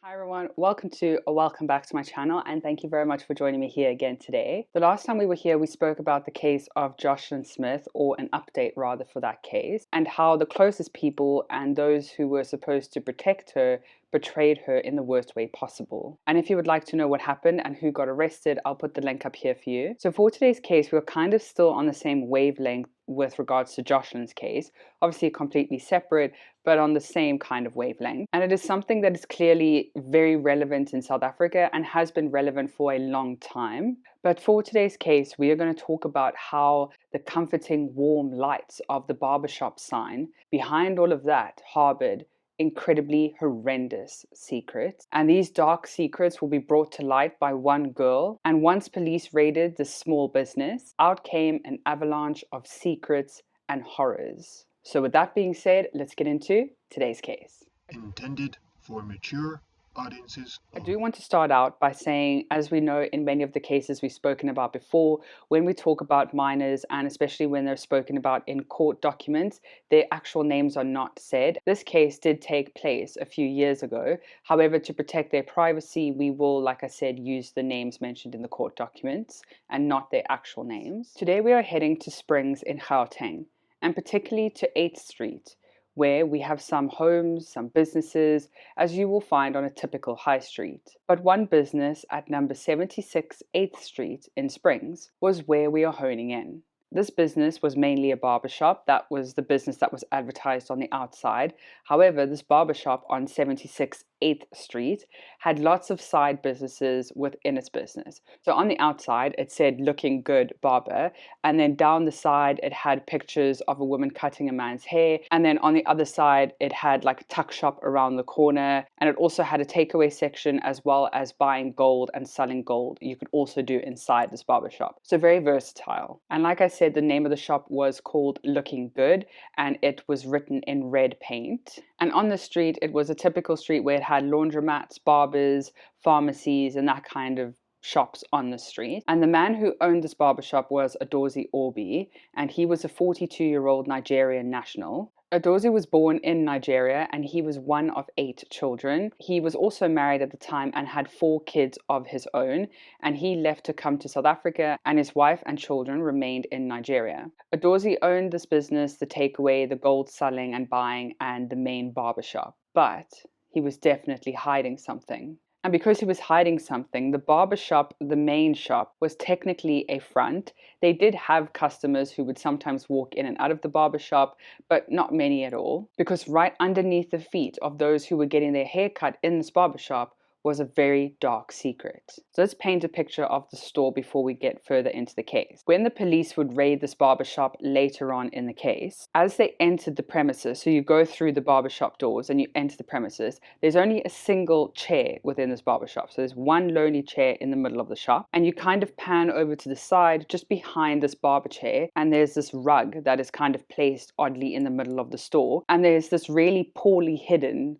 Hi everyone, welcome back to my channel, and thank you very much for joining me here again today. The last time we were here, we spoke about the case of Jocelyn Smith, or an update rather for that case, and how the closest people and those who were supposed to protect her betrayed her in the worst way possible. And if you would like to know what happened and who got arrested, I'll put the link up here for you. So for today's case, we're kind of still on the same wavelength with regards to Jocelyn's case, obviously completely separate, but on the same kind of wavelength. And it is something that is clearly very relevant in South Africa and has been relevant for a long time. But for today's case, we are going to talk about how the comforting, warm lights of the barbershop sign behind all of that harbored incredibly horrendous secrets. And these dark secrets will be brought to light by one girl. And once police raided this small business, out came an avalanche of secrets and horrors. So with that being said, let's get into today's case. Intended for mature audiences I only. do want to start out by saying, as we know in many of the cases we've spoken about before, when we talk about minors, and especially when they're spoken about in court documents, their actual names are not said. This case did take place a few years ago. However, to protect their privacy, we will, like I said, use the names mentioned in the court documents and not their actual names. Today we are heading to Springs in Gauteng, and particularly to 8th Street, where we have some homes, some businesses, as you will find on a typical high street. But one business at number 76 8th Street in Springs was where we are honing in. This business was mainly a barbershop. That was the business that was advertised on the outside. However, this barbershop on 76 8th Street had lots of side businesses within its business. So on the outside, it said "Looking Good Barber," and then down the side, it had pictures of a woman cutting a man's hair, and then on the other side, it had like a tuck shop around the corner, and it also had a takeaway section as well as buying gold and selling gold. You could also do inside this barbershop. So very versatile. And like I said, the name of the shop was called Looking Good, and it was written in red paint. And on the street, it was a typical street where it had laundromats, barbers, pharmacies, and that kind of shops on the street. And the man who owned this barbershop was Adorsi, and he was a 42-year-old Nigerian national. Adorsi was born in Nigeria, and he was one of 8 children. He was also married at the time and had 4 kids of his own, and he left to come to South Africa, and his wife and children remained in Nigeria. Adorsi owned this business, the takeaway, the gold selling and buying, and the main barbershop. But he was definitely hiding something. And because he was hiding something, the barbershop, the main shop, was technically a front. They did have customers who would sometimes walk in and out of the barbershop, but not many at all. Because right underneath the feet of those who were getting their hair cut in this barbershop was a very dark secret. So let's paint a picture of the store before we get further into the case. When the police would raid this barbershop later on in the case, as they entered the premises, so you go through the barbershop doors and you enter the premises, there's only a single chair within this barbershop. So there's one lonely chair in the middle of the shop, and you kind of pan over to the side just behind this barber chair, and there's this rug that is kind of placed oddly in the middle of the store, and there's this really poorly hidden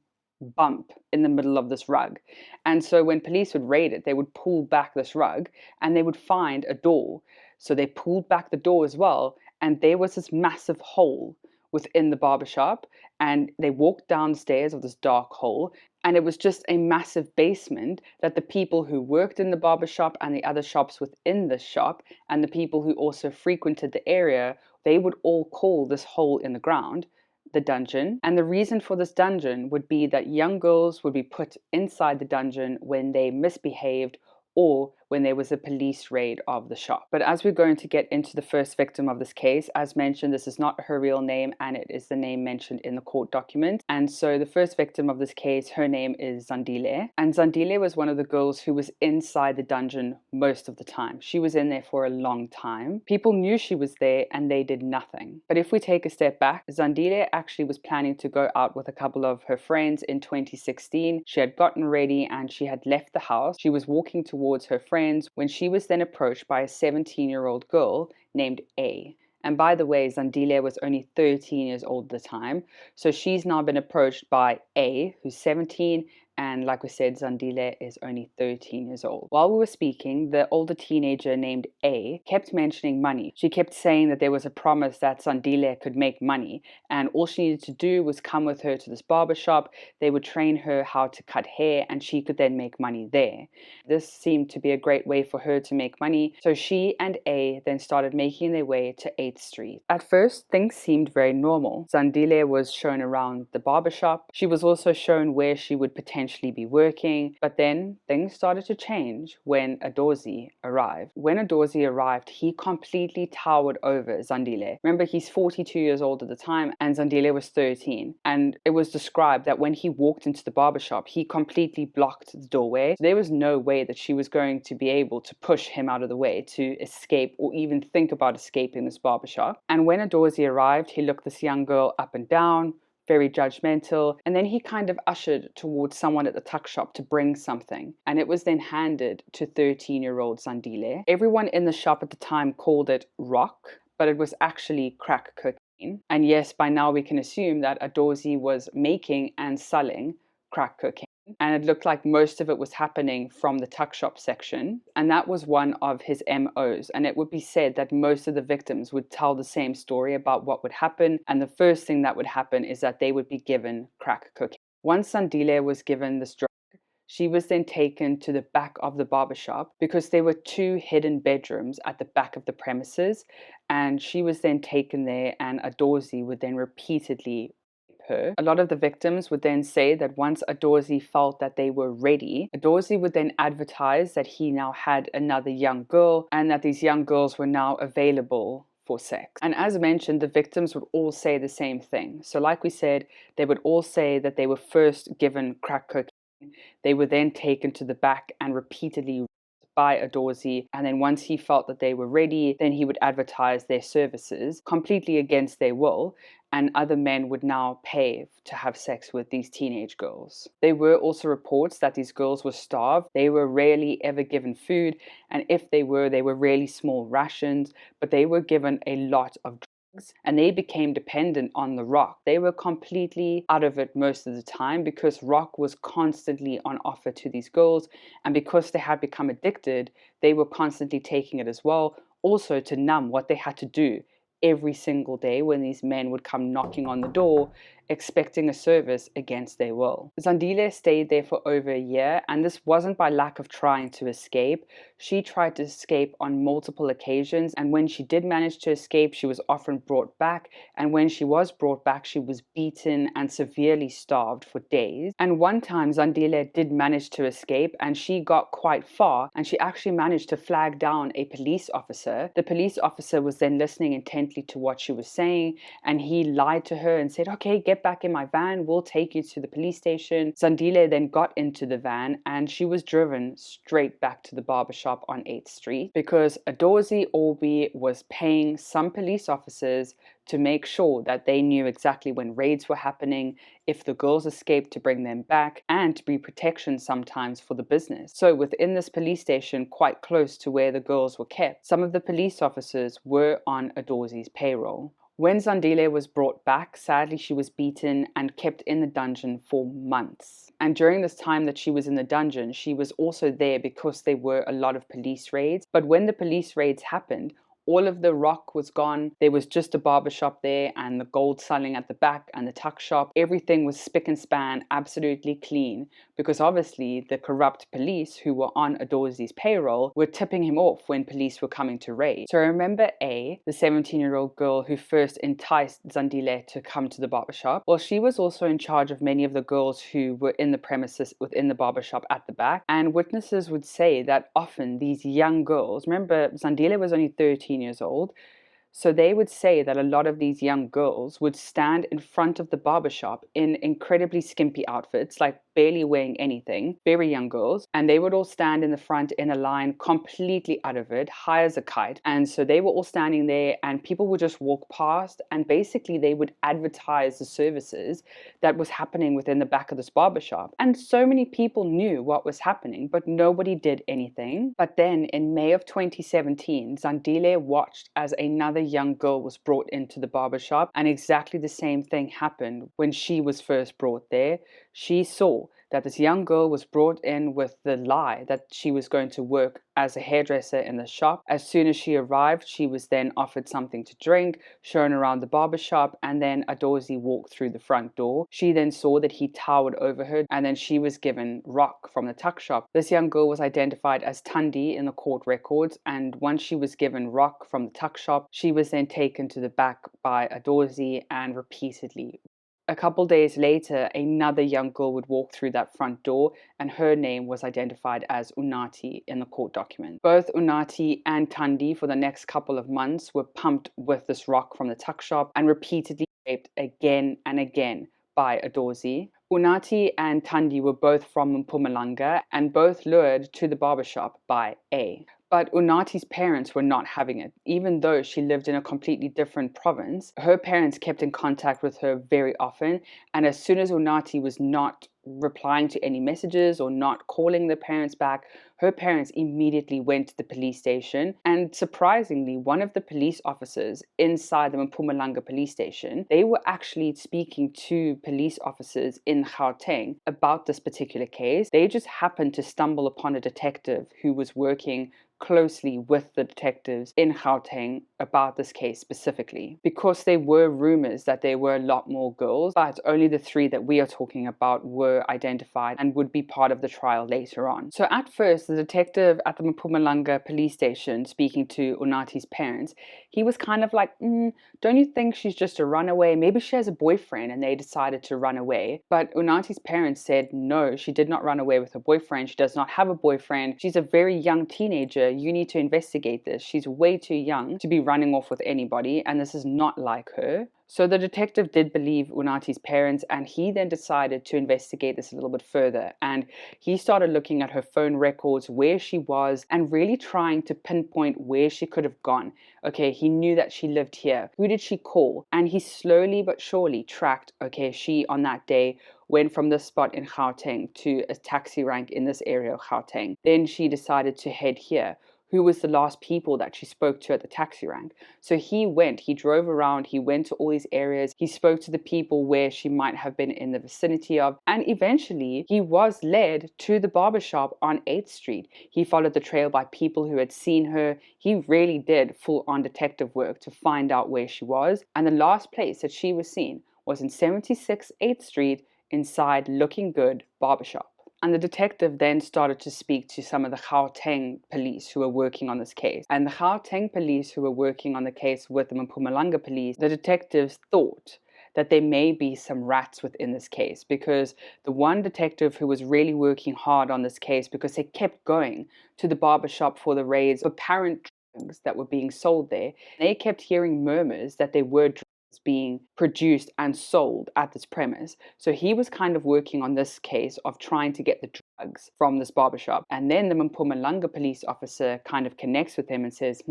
bump in the middle of this rug. And so when police would raid it, they would pull back this rug and they would find a door. So they pulled back the door as well, and there was this massive hole within the barbershop, and they walked downstairs of this dark hole, and it was just a massive basement that the people who worked in the barbershop and the other shops within the shop and the people who also frequented the area, they would all call this hole in the ground the dungeon. And the reason for this dungeon would be that young girls would be put inside the dungeon when they misbehaved or when there was a police raid of the shop. But as we're going to get into the first victim of this case, as mentioned, this is not her real name, and it is the name mentioned in the court document. And so the first victim of this case, her name is Zandile. And Zandile was one of the girls who was inside the dungeon most of the time. She was in there for a long time. People knew she was there and they did nothing. But if we take a step back, Zandile actually was planning to go out with a couple of her friends in 2016. She had gotten ready and she had left the house. She was walking towards her friends when she was then approached by a 17-year-old girl named A. And by the way, Zandile was only 13 years old at the time. So she's now been approached by A, who's 17, and like we said, Zandile is only 13 years old. While we were speaking, the older teenager named A kept mentioning money. She kept saying that there was a promise that Zandile could make money, and all she needed to do was come with her to this barber shop. They would train her how to cut hair, and she could then make money there. This seemed to be a great way for her to make money, so she and A then started making their way to 8th Street. At first, things seemed very normal. Zandile was shown around the barbershop. She was also shown where she would potentially be working, but then things started to change when Adorsi arrived. When Adorsi arrived, he completely towered over Zandile. Remember, he's 42 years old at the time, and Zandile was 13. And it was described that when he walked into the barbershop, he completely blocked the doorway. So there was no way that she was going to be able to push him out of the way to escape or even think about escaping this barbershop. And when Adorsi arrived, he looked this young girl up and down, very judgmental, and then he kind of ushered towards someone at the tuck shop to bring something, and it was then handed to 13-year-old Zandile. Everyone in the shop at the time called it rock, but it was actually crack cocaine. And yes, by now we can assume that Adorsi was making and selling crack cocaine, and it looked like most of it was happening from the tuck shop section, and that was one of his MOs. And it would be said that most of the victims would tell the same story about what would happen, and the first thing that would happen is that they would be given crack cocaine. Once Zandile was given this drug, she was then taken to the back of the barbershop because there were 2 hidden bedrooms at the back of the premises, and she was then taken there, and Adorsi would then repeatedly her. A lot of the victims would then say that once Adorsi felt that they were ready, Adorsi would then advertise that he now had another young girl and that these young girls were now available for sex. And as mentioned, the victims would all say the same thing. So like we said, they would all say that they were first given crack cocaine, they were then taken to the back and repeatedly by Adorsi, and then once he felt that they were ready, then he would advertise their services completely against their will, and other men would now pay to have sex with these teenage girls. There were also reports that these girls were starved. They were rarely ever given food, and if they were really small rations, but they were given a lot of drugs, and they became dependent on the rock. They were completely out of it most of the time because rock was constantly on offer to these girls, and because they had become addicted, they were constantly taking it as well, also to numb what they had to do every single day when these men would come knocking on the door expecting a service against their will. Zandile stayed there for over a year, and this wasn't by lack of trying to escape. She tried to escape on multiple occasions, and when she did manage to escape, she was often brought back, and when she was brought back, she was beaten and severely starved for days. And one time Zandile did manage to escape, and she got quite far, and she actually managed to flag down a police officer. The police officer was then listening intently to what she was saying, and he lied to her and said, "Okay, get back in my van, we'll take you to the police station." Zandile then got into the van, and she was driven straight back to the barbershop on 8th Street because Adorsi Orbi was paying some police officers to make sure that they knew exactly when raids were happening, if the girls escaped, to bring them back, and to be protection sometimes for the business. So within this police station, quite close to where the girls were kept, some of the police officers were on Adorsi's payroll. When Zandile was brought back, sadly she was beaten and kept in the dungeon for months. And during this time that she was in the dungeon, she was also there because there were a lot of police raids. But when the police raids happened, all of the rock was gone. There was just a barbershop there and the gold selling at the back and the tuck shop. Everything was spick and span, absolutely clean, because obviously the corrupt police who were on Adorsi's payroll were tipping him off when police were coming to raid. So remember A, the 17-year-old girl who first enticed Zandile to come to the barbershop? Well, she was also in charge of many of the girls who were in the premises within the barbershop at the back. And witnesses would say that often these young girls, remember Zandile was only 13 years old, so they would say that a lot of these young girls would stand in front of the barbershop in incredibly skimpy outfits, like barely wearing anything, very young girls, and they would all stand in the front in a line completely out of it, high as a kite. And so they were all standing there and people would just walk past, and basically they would advertise the services that was happening within the back of this barbershop. And so many people knew what was happening, but nobody did anything. But then in May of 2017, Zandile watched as another young girl was brought into the barbershop, and exactly the same thing happened when she was first brought there. She saw that this young girl was brought in with the lie that she was going to work as a hairdresser in the shop. As soon as she arrived, she was then offered something to drink, shown around the barber shop, and then Adorsi walked through the front door. She then saw that he towered over her, and then she was given rock from the tuck shop. This young girl was identified as Tundi in the court records, and once she was given rock from the tuck shop, she was then taken to the back by Adorsi and repeatedly. A couple days later, another young girl would walk through that front door, and her name was identified as Unati in the court document. Both Unati and Tundi for the next couple of months were pumped with this rock from the tuck shop and repeatedly raped again and again by Adorsi. Unati and Tundi were both from Mpumalanga and both lured to the barbershop by A. But Unati's parents were not having it. Even though she lived in a completely different province, her parents kept in contact with her very often, and as soon as Unati was not replying to any messages or not calling the parents back, her parents immediately went to the police station. And surprisingly, one of the police officers inside the Mpumalanga police station, they were actually speaking to police officers in Gauteng about this particular case. They just happened to stumble upon a detective who was working closely with the detectives in Gauteng about this case specifically, because there were rumors that there were a lot more girls, but only the 3 that we are talking about were identified and would be part of the trial later on. So at first, the detective at the Mpumalanga police station speaking to Unati's parents, he was kind of like, don't you think she's just a runaway? Maybe she has a boyfriend and they decided to run away. But Unati's parents said, no, she did not run away with her boyfriend. She does not have a boyfriend. She's a very young teenager. You need to investigate this. She's way too young to be running off with anybody, and this is not like her. So the detective did believe Unati's parents, and he then decided to investigate this a little bit further. And he started looking at her phone records, where she was, and really trying to pinpoint where she could have gone. Okay, he knew that she lived here. Who did she call? And he slowly but surely tracked, okay, she on that day went from this spot in Gauteng to a taxi rank in this area of Gauteng. Then she decided to head here. Who was the last people that she spoke to at the taxi rank? So he drove around, he went to all these areas, he spoke to the people where she might have been in the vicinity of, and eventually he was led to the barbershop on 8th Street. He followed the trail by people who had seen her. He really did full-on detective work to find out where she was, and the last place that she was seen was in 76 8th Street inside Looking Good Barbershop. And the detective then started to speak to some of the Gauteng police who were working on this case. And the Gauteng police who were working on the case with the Mpumalanga police, the detectives thought that there may be some rats within this case, because the one detective who was really working hard on this case, because they kept going to the barbershop for the raids of apparent drugs that were being sold there, they kept hearing murmurs that there were drugs being produced and sold at this premise. So he was kind of working on this case of trying to get the drugs from this barbershop. And then the Mpumalanga police officer kind of connects with him and says,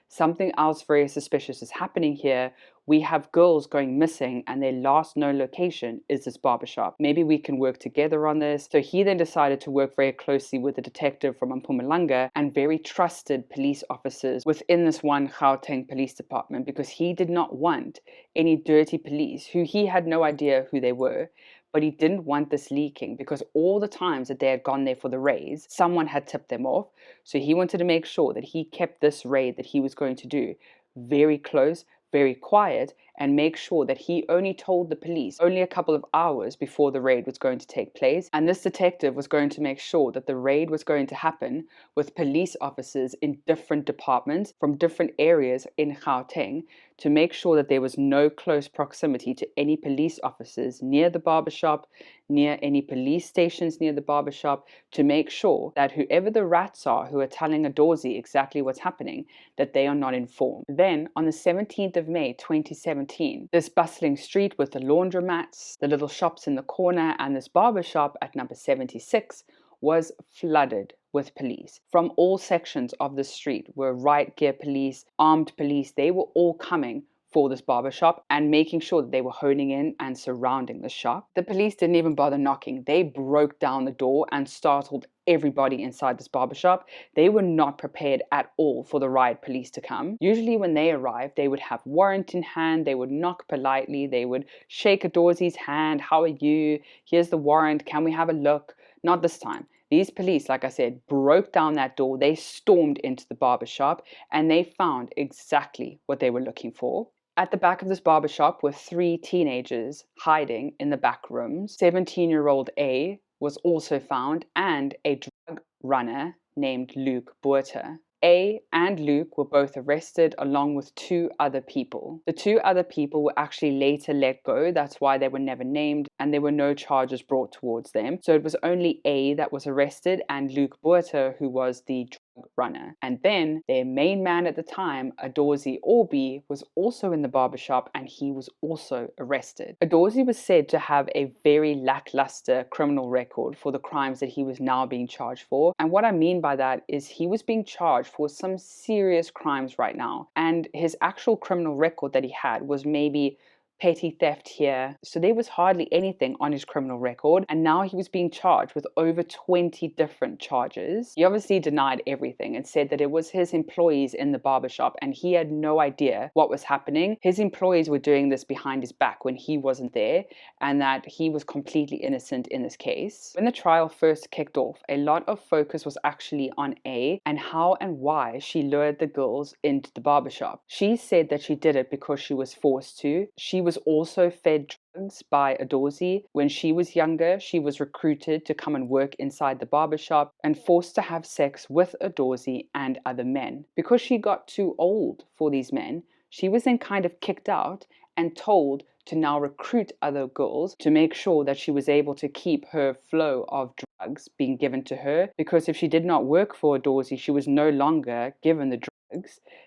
something else very suspicious is happening here. We have girls going missing and their last known location is this barbershop. Maybe we can work together on this. So he then decided to work very closely with a detective from Mpumalanga and very trusted police officers within this one Gauteng police department, because he did not want any dirty police who he had no idea who they were. But he didn't want this leaking, because all the times that they had gone there for the raids, someone had tipped them off. So he wanted to make sure that he kept this raid that he was going to do very close, very quiet, and make sure that he only told the police only a couple of hours before the raid was going to take place. And this detective was going to make sure that the raid was going to happen with police officers in different departments from different areas in Gauteng, to make sure that there was no close proximity to any police officers near the barbershop, near any police stations near the barbershop, to make sure that whoever the rats are who are telling Adorsi exactly what's happening, that they are not informed. Then on the 17th of May 2017, this bustling street with the laundromats, the little shops in the corner, and this barbershop at number 76 was flooded with police. From all sections of the street were riot gear police, armed police. They were all coming for this barbershop and making sure that they were honing in and surrounding the shop. The police didn't even bother knocking. They broke down the door and startled everybody inside this barbershop. They were not prepared at all for the riot police to come. Usually when they arrived, they would have warrant in hand, they would knock politely, they would shake Adorsi's hand, how are you? Here's the warrant, can we have a look? Not this time. These police, like I said, broke down that door, they stormed into the barbershop, and they found exactly what they were looking for. At the back of this barbershop were 3 teenagers hiding in the back rooms. 17-year-old A was also found, and a drug runner named Luke Buerter. A and Luke were both arrested along with 2 other people. The 2 other people were actually later let go, that's why they were never named, and there were no charges brought towards them. So it was only A that was arrested and Luke Buerter, who was the drug runner. And then their main man at the time, Adorsi Orbi, was also in the barbershop and he was also arrested. Adorsi was said to have a very lackluster criminal record for the crimes that he was now being charged for. And what I mean by that is he was being charged for some serious crimes right now. And his actual criminal record that he had was maybe petty theft here. So there was hardly anything on his criminal record, and now he was being charged with over 20 different charges. He obviously denied everything and said that it was his employees in the barbershop and he had no idea what was happening. His employees were doing this behind his back when he wasn't there, and that he was completely innocent in this case. When the trial first kicked off, a lot of focus was actually on A and how and why she lured the girls into the barbershop. She said that she did it because she was forced to. She was also fed drugs by Adorsi. When she was younger, she was recruited to come and work inside the barbershop and forced to have sex with Adorsi and other men. Because she got too old for these men, she was then kind of kicked out and told to now recruit other girls to make sure that she was able to keep her flow of drugs being given to her, because if she did not work for Adorsi, she was no longer given the drugs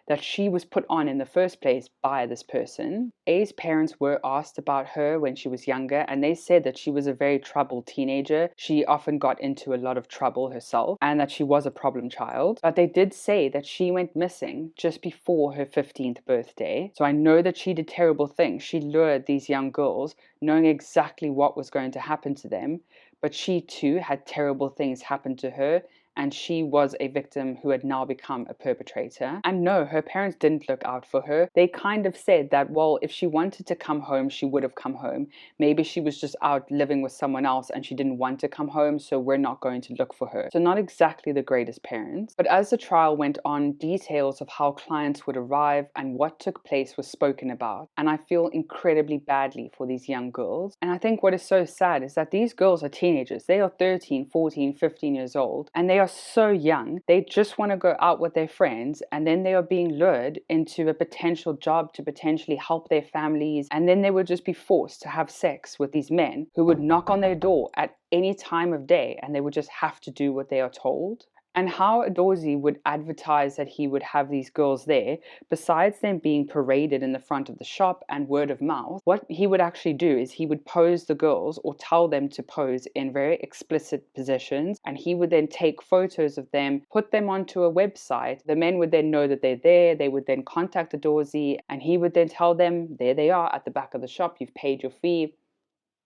that she was put on in the first place by this person. A's parents were asked about her when she was younger, and they said that she was a very troubled teenager. She often got into a lot of trouble herself and that she was a problem child. But they did say that she went missing just before her 15th birthday. So I know that she did terrible things. She lured these young girls knowing exactly what was going to happen to them, but she too had terrible things happen to her, and she was a victim who had now become a perpetrator. And no, her parents didn't look out for her. They kind of said that, well, if she wanted to come home, she would have come home. Maybe she was just out living with someone else and she didn't want to come home, so we're not going to look for her. So not exactly the greatest parents. But as the trial went on, details of how clients would arrive and what took place was spoken about. And I feel incredibly badly for these young girls. And I think what is so sad is that these girls are teenagers. They are 13, 14, 15 years old, and they are so young. They just want to go out with their friends, and then they are being lured into a potential job to potentially help their families, and then they would just be forced to have sex with these men who would knock on their door at any time of day, and they would just have to do what they are told. And how Adorsi would advertise that he would have these girls there, besides them being paraded in the front of the shop and word of mouth, what he would actually do is he would pose the girls or tell them to pose in very explicit positions, and he would then take photos of them, put them onto a website. The men would then know that they're there. They would then contact Adorsi, and he would then tell them, there they are at the back of the shop, you've paid your fee,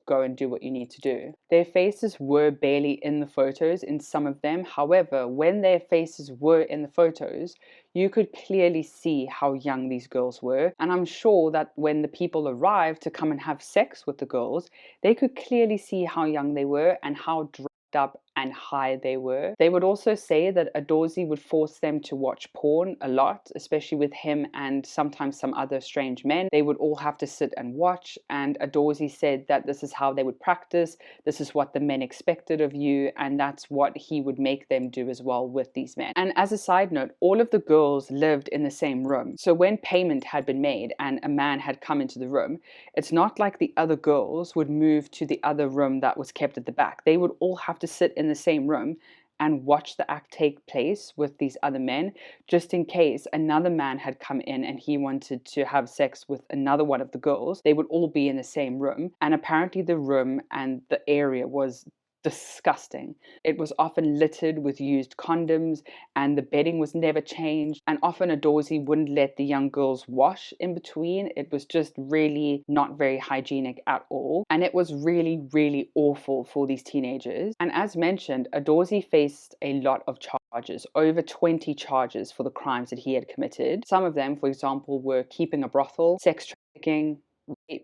go and do what you need to do. Their faces were barely in the photos in some of them. However, when their faces were in the photos, you could clearly see how young these girls were. And I'm sure that when the people arrived to come and have sex with the girls, they could clearly see how young they were and how drugged up and high they were. They would also say that Adorsi would force them to watch porn a lot, especially with him and sometimes some other strange men. They would all have to sit and watch, and Adorsi said that this is how they would practice, this is what the men expected of you, and that's what he would make them do as well with these men. And as a side note, all of the girls lived in the same room. So when payment had been made and a man had come into the room, it's not like the other girls would move to the other room that was kept at the back. They would all have to sit in the same room and watch the act take place with these other men, just in case another man had come in and he wanted to have sex with another one of the girls. They would all be in the same room, and apparently the room and the area was disgusting. It was often littered with used condoms, and the bedding was never changed. And often Adorsi wouldn't let the young girls wash in between. It was just really not very hygienic at all. And it was really, really awful for these teenagers. And as mentioned, Adorsi faced a lot of charges, over 20 charges for the crimes that he had committed. Some of them, for example, were keeping a brothel, sex trafficking,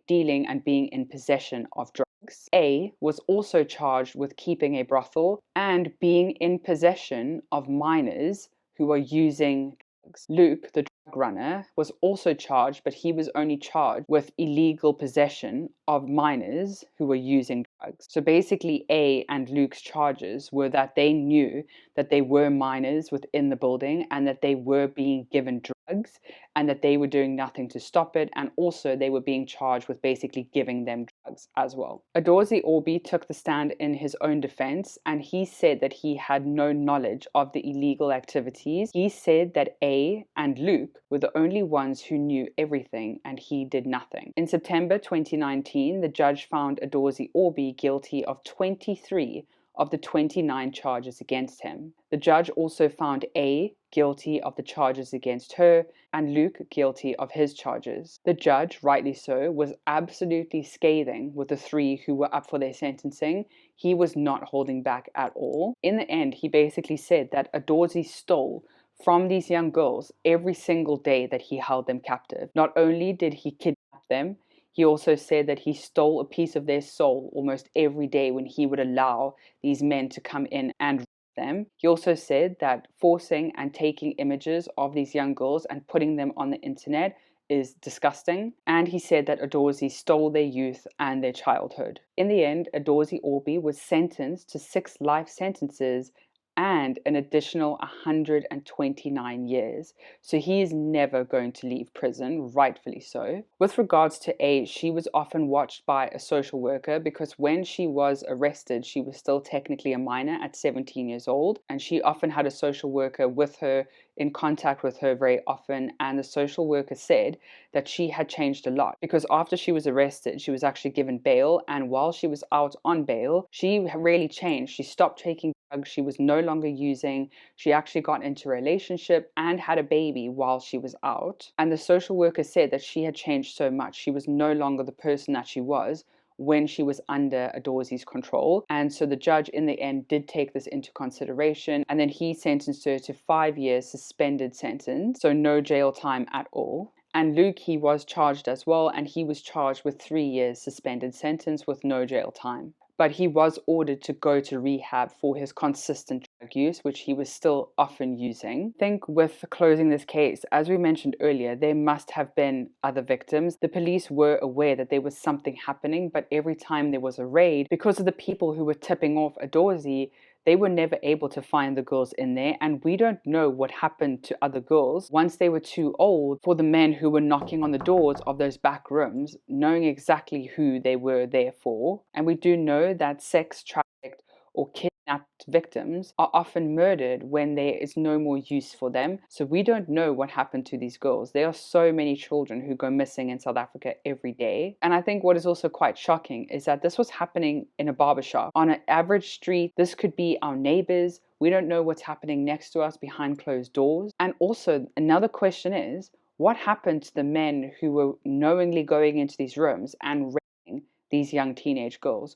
dealing and being in possession of drugs. A was also charged with keeping a brothel and being in possession of minors who are using drugs. Luke, the drug runner, was also charged, but he was only charged with illegal possession of minors who were using drugs. So basically, A and Luke's charges were that they knew that they were minors within the building and that they were being given drugs and that they were doing nothing to stop it, and also they were being charged with basically giving them drugs as well. Adorsi Orbi took the stand in his own defense, and he said that he had no knowledge of the illegal activities. He said that A and Luke were the only ones who knew everything, and he did nothing. In September 2019, the judge found Adorsi Orbi guilty of 23 of the 29 charges against him. The judge also found A guilty of the charges against her and Luke guilty of his charges. The judge, rightly so, was absolutely scathing with the three who were up for their sentencing. He was not holding back at all. In the end, he basically said that Adorsi stole from these young girls every single day that he held them captive. Not only did he kidnap them, he also said that he stole a piece of their soul almost every day when he would allow these men to come in and rape them. He also said that forcing and taking images of these young girls and putting them on the internet is disgusting. And he said that Adorsi stole their youth and their childhood. In the end, Adorsi Orbi was sentenced to 6 life sentences and an additional 129 years. So he is never going to leave prison, rightfully so. With regards to A, she was often watched by a social worker because when she was arrested, she was still technically a minor at 17 years old, and she often had a social worker with her, in contact with her very often, and the social worker said that she had changed a lot because after she was arrested, she was actually given bail, and while she was out on bail, she really changed. She stopped taking drugs, she was no longer using, she actually got into a relationship and had a baby while she was out. And the social worker said that she had changed so much. She was no longer the person that she was when she was under Adorsi's control. And so the judge in the end did take this into consideration, and then he sentenced her to 5 years suspended sentence, so no jail time at all. And Luke, he was charged as well, and he was charged with 3 years suspended sentence with no jail time. But he was ordered to go to rehab for his consistent drug use, which he was still often using. I think with closing this case, as we mentioned earlier, there must have been other victims. The police were aware that there was something happening, but every time there was a raid, because of the people who were tipping off Adorsi, they were never able to find the girls in there, and we don't know what happened to other girls once they were too old for the men who were knocking on the doors of those back rooms, knowing exactly who they were there for. And we do know that sex trafficked or kidnapped victims are often murdered when there is no more use for them. So we don't know what happened to these girls. There are so many children who go missing in South Africa every day. And I think what is also quite shocking is that this was happening in a barbershop. On an average street, this could be our neighbors. We don't know what's happening next to us behind closed doors. And also another question is, what happened to the men who were knowingly going into these rooms and raping these young teenage girls?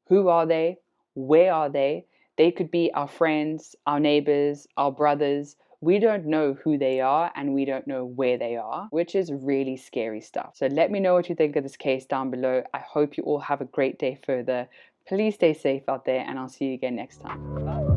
Who are they? Where are they? They could be our friends, our neighbors, our brothers. We don't know who they are and we don't know where they are, which is really scary stuff. So let me know what you think of this case down below. I hope you all have a great day further. Please stay safe out there, and I'll see you again next time. Bye.